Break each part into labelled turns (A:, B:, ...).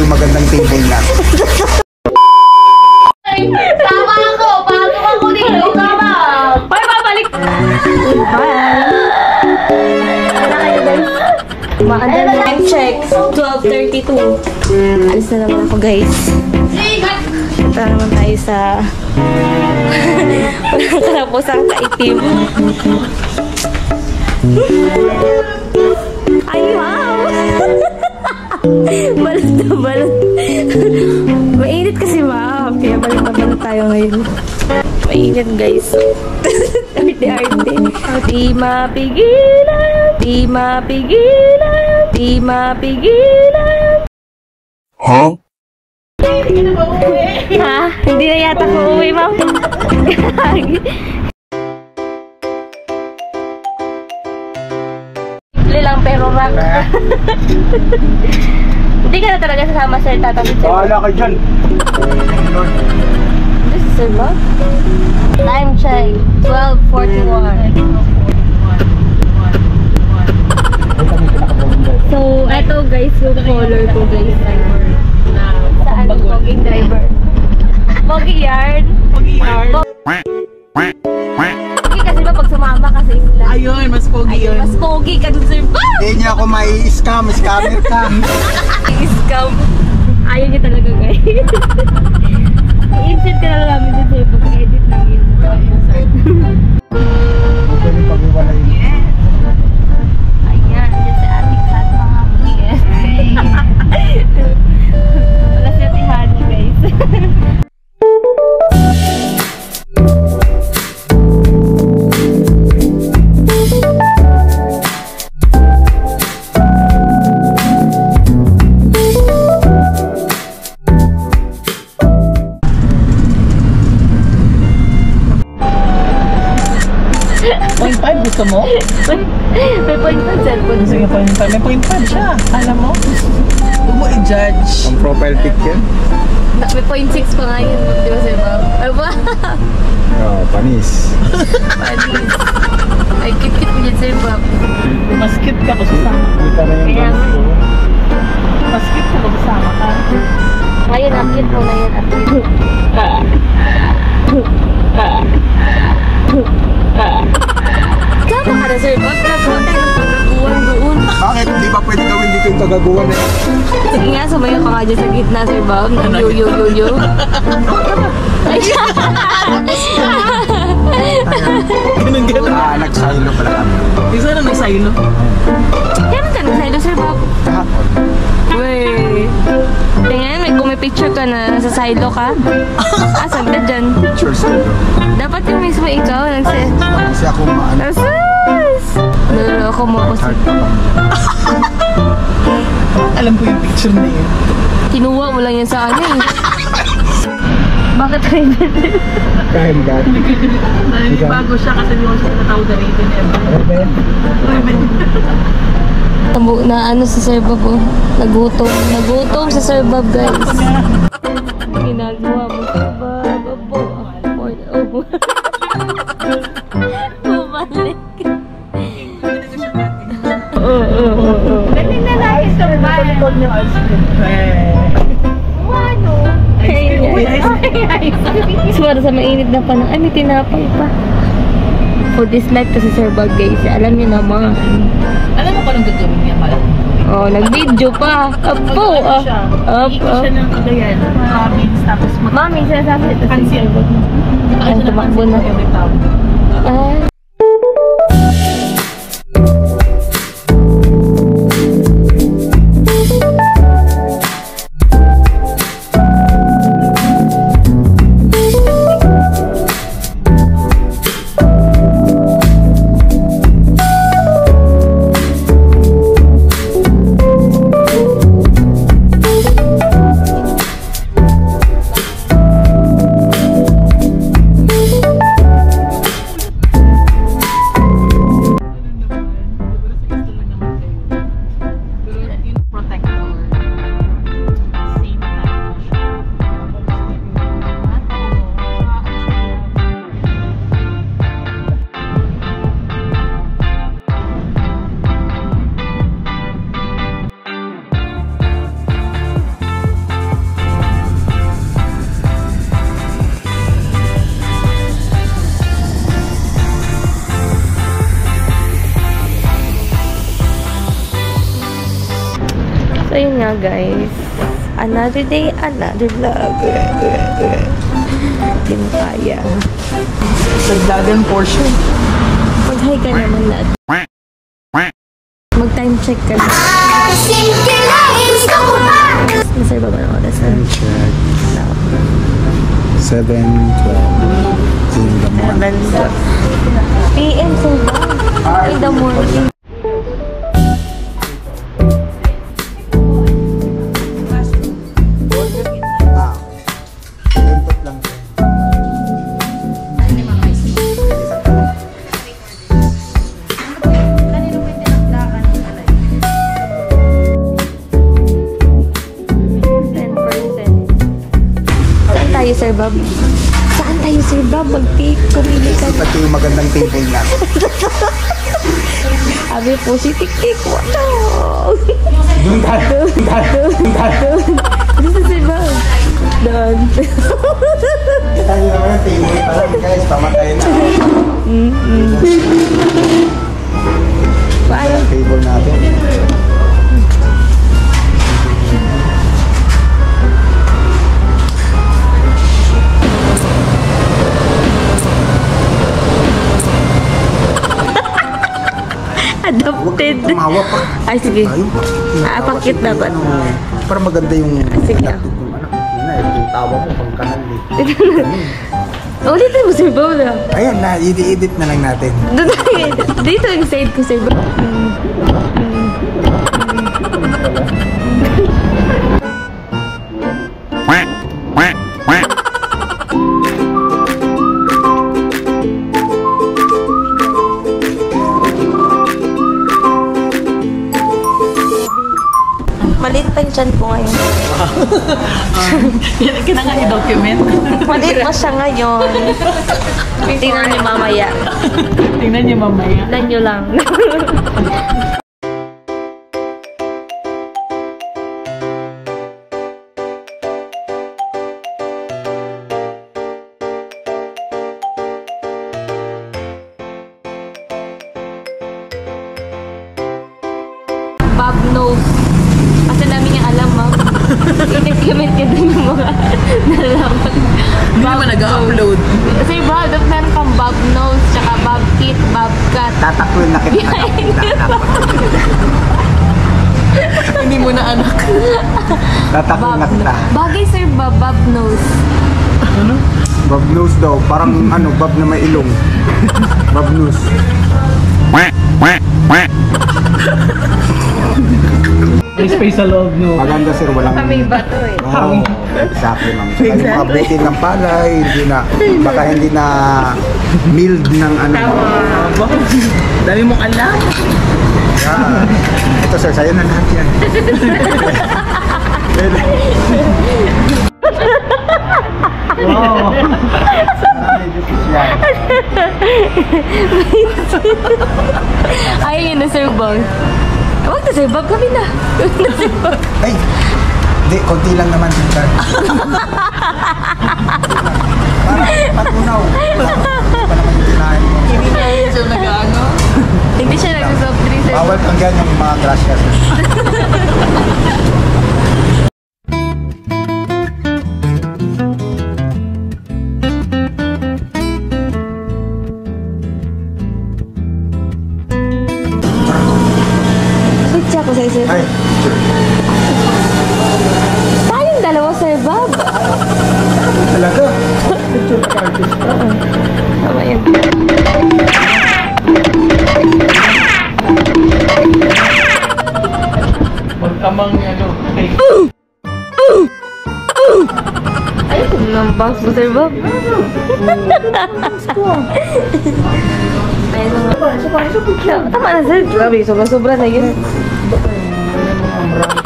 A: magandang table na.
B: Tama ako! Pasok ako dito! Tama! Ay, babalik!
C: Bye! Ano kayo guys? Maanda na time check. 12:32. Alis na naman ako guys. Punta naman tayo sa walang karapusang kaitim. Ay, wow! Balot na balot. Mainit kasi ma'am. Kaya balot na balot tayo ngayon. Mainit guys. Arte-arte. Di mapigilan. Di mapigilan. Di mapigilan.
A: Huh?
C: Ha? Hindi na yata ko uwi, ma'am. Lang pero rock. Hindi ka na talaga sasama sa tatapit sa'yo.
A: Bahala ka dyan.
C: This is sir ba? Time check. 12:41. So, eto guys yung color ko guys. Saan? Poging driver. Pogi yarn.
D: Pogi yarn.
C: Pogi kasi ba pag sumama ka sa isla?
D: Ayun, mas pogi yun.
C: Mas pogi ka dun sir.
A: Hindi niya ako mai-scam. Scammer ka.
C: I-scam. Ayaw niya talaga guys. I-insert ka na lang namin dun sir. Pag-edit namin.
A: Pwede pag-iwalay.
C: Yes. Ayan. Dyan sa ating cat mga PS. Wala siya tihani guys.
D: Gusto mo?
C: May point pa cellphone.
D: Sige, may point pa siya. Alam mo? Huwag mo i-judge.
A: Ang profile pic yan?
C: May 0.6 pa nga yun. Di ba sir Bob? Ay ba?
A: Oo, panis.
C: Panis. Ay, cute-cute mo dyan sir Bob.
D: Mas cute ka kung sasama.
A: Kita na yung
C: Kaya
A: panis ko.
D: Mas cute ka kung sasama ka.
C: Ngayon, akit mo na yan. Sama ka na sir Bob. Nagkawa tayo ng pagkakuhan doon.
A: Bakit? Di ba pwede gawin dito yung tagaguan eh?
C: Sige nga, sumayo ka nga dyan sa gitna sir Bob. Yo. Ay,
D: Ganun.
A: Nagsaylo pala kami.
D: Isa na nagsaylo.
C: kailan ka nagsaylo sir Bob?
A: Kahapon.
C: Wey. Tingnan, may picture ka na nasa silo ka. Asan ka dyan?
A: Pictures ko.
C: Dapat yung mismo ikaw nagse...
A: Kasi ako maano.
C: Asus! Naloloko mo ako
A: Heart pa.
D: Alam ko yung picture na yun.
C: Kinuha mo lang yan sa ano eh. Bakit rin?
A: Kain ka.
D: Bago siya kasi hindi ko siya natawag na rito niya.
C: Na ano si Sir Bob oh. Nagutom si Sir Bob guys. Ginagawa mo Sir Bob. Opo. Bumalik. Oo.
B: Galing na lang yung sabay.
D: Ito niya ice cream.
B: Ano?
C: Suwara sa mainit na panang. Ay, may tinapay pa. For this night kasi Sir Bob guys. Alam niyo naman.
D: Alam mo kung anong gagawin niya pala?
C: Oh, nag-video pa. Apo.
D: Iikot siya ng kagayan. Province tapos
C: Mami, sinasabi ito si
D: Pansin.
C: Sir Bob. Ay, tumakbo na. Ah. So, yun nga, guys. Another day, another vlog. Hindi mo kaya.
D: Dagdagan portion.
C: Mag-hi ka naman natin. Mag-time check ka na. Masaya ba ba ng oras na?
A: Time check. 7:12 in the morning.
C: PM, so ba? In the morning.
A: Lintot lang.
C: Saan tayo, Sir Bob? Saan tayo, Sir Bob? Mag-take. Pumili ka.
A: Pati yung magandang table na.
C: Sabi po si Tik-Tik. Wow!
A: Doon tayo.
C: Doon sa Sir Bob. Doon.
A: Tayo naman yung table pa lang guys. Pamatay na.
C: Paano?
A: Table natin.
C: Adopted.
A: Tumawa pa.
C: Ay, sige.
A: Tayo pa.
C: Pakit dapat.
A: Para maganda yung
C: sige.
A: laptop ng anak. Yun na, yung tawa mo pang kanal eh.
C: Ulitin mo, Sir Bob na.
A: Ayan na, i-edit na lang natin.
C: Dito yung side ko, Sir Bob. Maliit pa yung chan ko ngayon.
D: Kailangan nga i-document.
C: Maliit pa siya ngayon. Tingnan niyo mamaya.
D: Tingnan niyo mamaya.
C: Tingnan niyo lang. Bob knows. Kasi namin yung alam, ma'am. I-comment ka din yung mga nalaman.
D: Hindi naman nag-upload.
C: Sir Bob, meron kang Bob knows, tsaka Bob Kit, Bob Cat.
A: Tatakwil na kita.
D: Hindi mo na anak.
A: Tatakwil na kita.
C: Bagay, Sir Bob, Bob knows.
A: Bob Nose daw. Parang ano, Bob na may ilong. Bob Nose.
D: May space sa loob, no?
A: Maganda sir, walang...
C: May bato eh.
A: Oo, exactly ma'am. Saka yung mga butil ng palay, hindi na, baka hindi na milled ng ano.
D: Dami mong alam.
A: Yeah. Ito sir, sa'yo na lahat yan.
D: Wow.
A: Medyo yan.
C: Ayun yun na, Sir Bob. Huwag na, Sir Bob. Kami na. Huwag na, Sir Bob.
A: Ay! Hindi, konti lang naman sir. Parang patunaw. Pa naman yung tinahin mo.
D: Hindi na yun siya nag-ano.
C: Hindi siya nag-soft drink, Sir Bob.
A: Bawal kang ganyan yung mga gracias.
C: Switch ako sa'yo, Sir.
A: Ay,
C: Tayong dalawa, Sir Bob.
A: talaga? Picture ka artist ka.
C: Tama yun.
D: Magkamang ano.
C: Ay, ang bangs mo, Sir Bob. Ayun na nga. Tama na, Sir. Grabe, sobra-sobra na yun.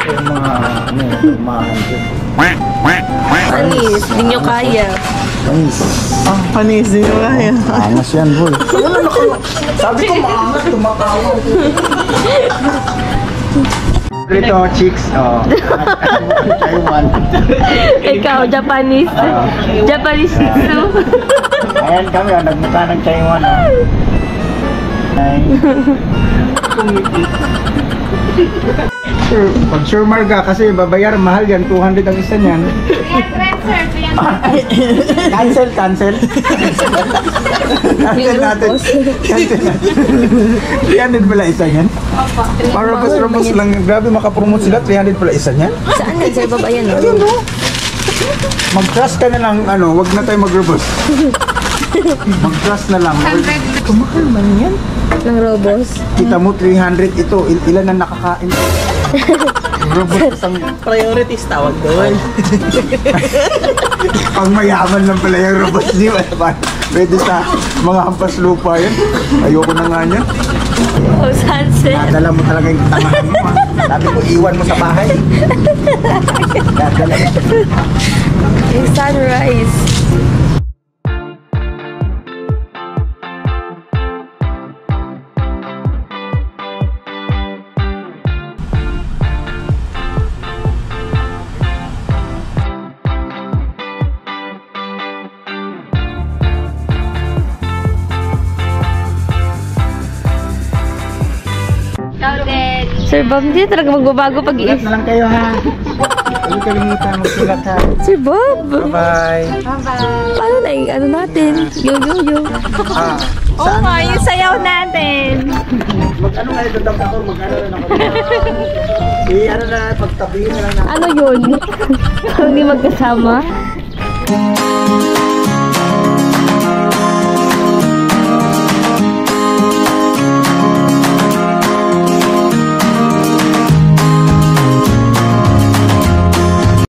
A: Yung mga ano, umahan dyan.
C: Anis, hindi nyo kaya.
A: Nice.
D: Ah, panis din mo kaya.
A: Angas yan, boy. Sabi ko maangas, tumakawa. Ito, chicks. Oh. Taiwan.
C: Ikaw, Japanese. Japanese Shih Tzu.
A: Ayan kami, oh, nagmukha ng Taiwan. Oh. Ay. Sure, pag sure marga kasi babayar mahal yan, 200 ang isa niyan. Cancel. Cancel natin. Cancel natin. 300 pala isa niyan. Para robos lang. Grabe makapromote sila. 300 pala isa niyan.
C: Saan yan? Sir Bob, ayan o.
A: Ayun no. Mag-trust ka na lang, wag na tayo mag-robos. Mag-trust na lang.
D: Kumakal man yan.
C: Ng robos.
A: Kita mo 300 ito. Ilan ang nakakain? Robos isang
D: Priorities tawag doon.
A: pang mayaman lang pala yung robos di ba? Pwede sa mga hampas lupa yan. Ayoko na nga niyan.
C: Oh, sunset.
A: Nadala mo talaga yung tamahan mo. Sabi ko, iwan mo sa bahay. Nadala mo.
C: Yung sunrise. Sir Bob, hindi talaga magbabago
A: Sulat
C: pag-iis.
A: na lang kayo ha. Huwag kalimutan magsulat ha.
C: Sir Bob,
A: Bye-bye.
C: paano na yung ano natin? Yo.
A: Ah,
C: Oo nga, yung sayaw natin.
A: mag-ano nga ito daw ako, mag-ano rin ako. Ano na, pagtabihin na lang na.
C: Ano yun? Hindi magkasama?